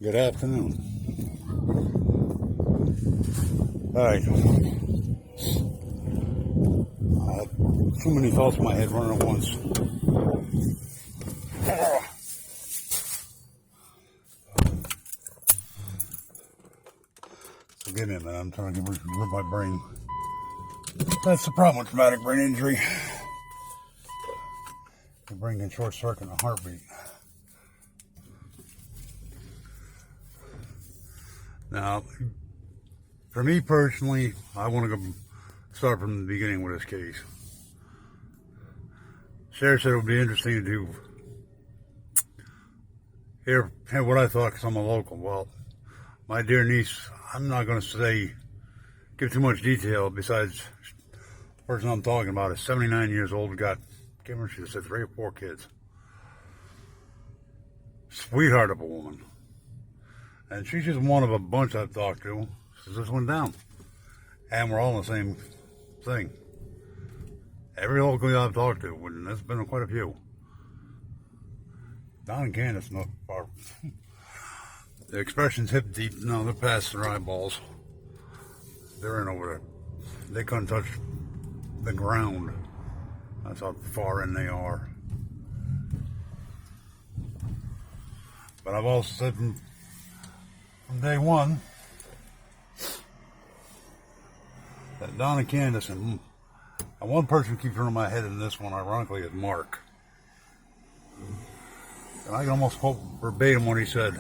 Good afternoon. All right. Too many thoughts in my head running at once. Forgive me, man. I'm trying to rid my brain. That's the problem with traumatic brain injury. Your brain can short circuit in a heartbeat. Now, for me personally, I want to go start from the beginning with this case. Sheriff said it would be interesting to hear what I thought because I'm a local. Well, my dear niece, I'm not going to give too much detail besides the person I'm talking about is 79 years old, can't remember, she said 3 or 4 kids. Sweetheart of a woman. And she's just one of a bunch I've talked to since this went down. And we're all in the same thing. Every local guy I've talked to, and there's been quite a few. Don and Candace, the expression's hip deep. No, they're past their eyeballs. They're in over there. They couldn't touch the ground. That's how far in they are. But I've also said from day one that Don and Candace and one person keeps running my head in this one, ironically, is Mark. And I can almost quote verbatim what he said.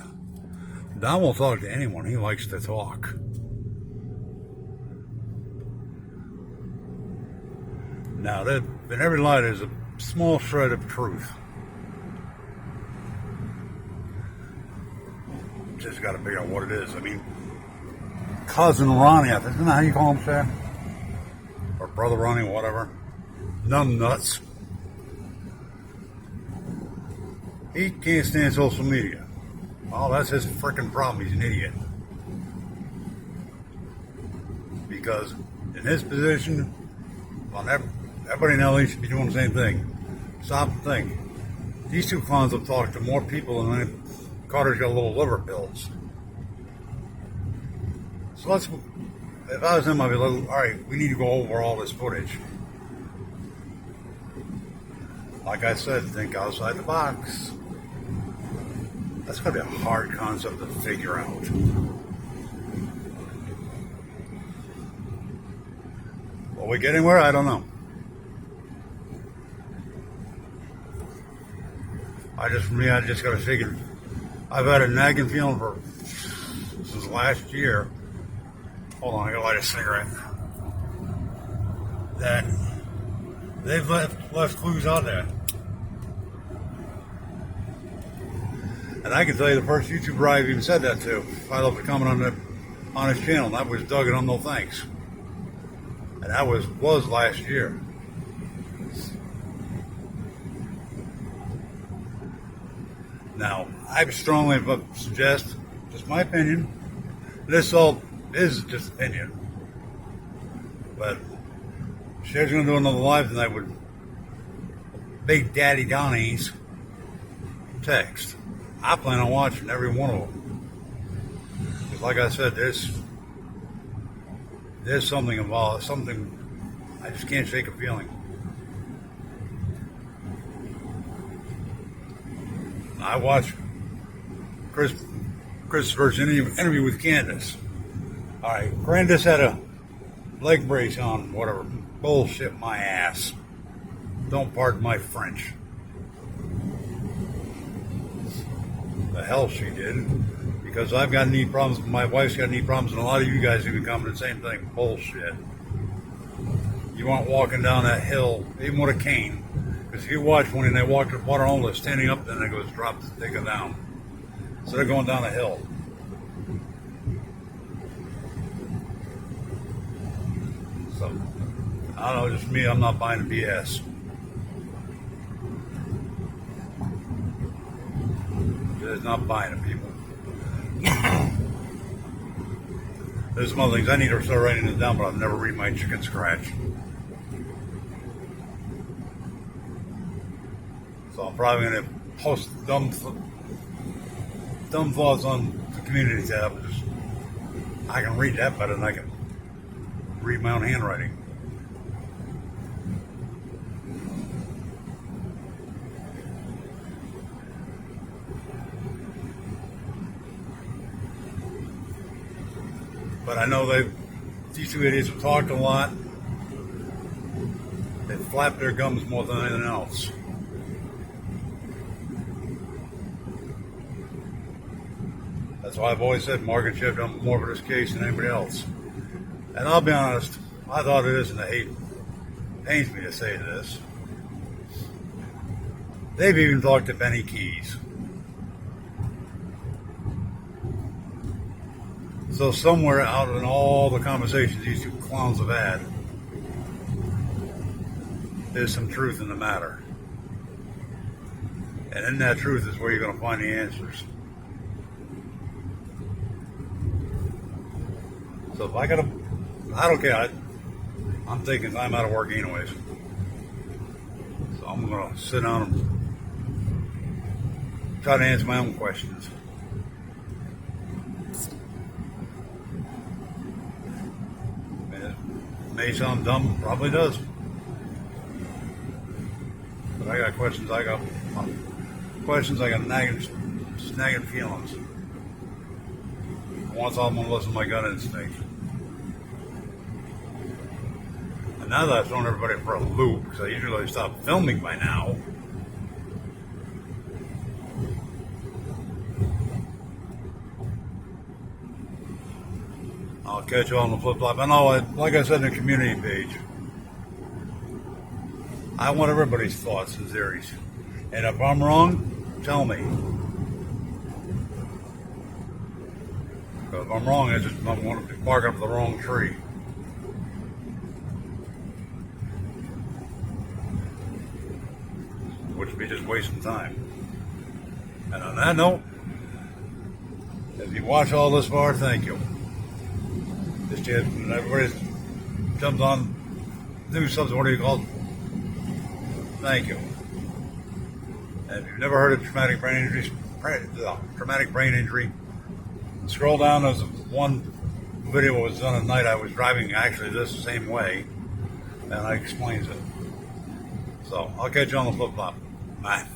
Don won't talk to anyone. He likes to talk. Now, in every lie, there's a small shred of truth. Just got to figure out what it is. I mean, cousin Ronnie, isn't that how you call him, Sam? Or brother Ronnie, whatever. Numb nuts. He can't stand social media. Well, that's his freaking problem. He's an idiot. Because in his position, everybody in LA should be doing the same thing. Stop and think. These two clowns have talked to more people than Carter's got little liver pills. So if I was him, I'd be like, all right, we need to go over all this footage. Like I said, think outside the box. That's going to be a hard concept to figure out. Will we get anywhere? I don't know. I just got to figure. I've had a nagging feeling since last year. Hold on, I gotta light a cigarette. That they've left clues out there. And I can tell you the first YouTuber I've even said that to. I love to comment on his channel. And that was Doug and No Thanks. And that was last year. Now, I strongly suggest, just my opinion, this all is just opinion. But Cher's going to do another live tonight with Big Daddy Donnie's text. I plan on watching every one of them. Because like I said, there's something involved, something I just can't shake a feeling. I watched Christopher's interview with Candace. All right, Candace had a leg brace on, whatever. Bullshit my ass. Don't pardon my French. The hell she did. Because I've got knee problems, my wife's got knee problems, and a lot of you guys even come to the same thing. Bullshit. You aren't walking down that hill, even with a cane. Because if you watch when they walk to water homeless, standing up, then it goes drop, take it down. Instead of going down a hill. So, I don't know, just me, I'm not buying the BS. Just not buying it, people. There's some other things. I need to start writing this down, but I've never read my chicken scratch. So I'm probably going to post dumb dumb thoughts on the community tab. I can read that better than I can read my own handwriting. But I know these two idiots have talked a lot. They flap their gums more than anything else. That's why I've always said Margaret should have done more for this case than anybody else. And I'll be honest, I thought it isn't a hate. Pains me to say this. They've even talked to Benny Keys. So somewhere out in all the conversations these two clowns have had, there's some truth in the matter. And in that truth is where you're going to find the answers. So if I don't care. I'm taking time out of work anyways. So I'm going to sit down and try to answer my own questions. It may sound dumb, probably does. But I got questions. I got snagging feelings. Once I'm going to listen to my gut instinct. And now that I've thrown everybody for a loop, because I usually stop filming by now, I'll catch you on the flip flop. And like I said in the community page, I want everybody's thoughts and theories. And if I'm wrong, tell me. If I'm wrong, I want to be barking up the wrong tree. Which would be just wasting time. And on that note, if you watch all this far, thank you. Just everybody's jumped on new subs, what do you call it? Thank you. And if you've never heard of traumatic brain injury, scroll down. There's one video that was done at night. I was driving actually this same way, and I explains it. So I'll catch you on the flip flop. Bye.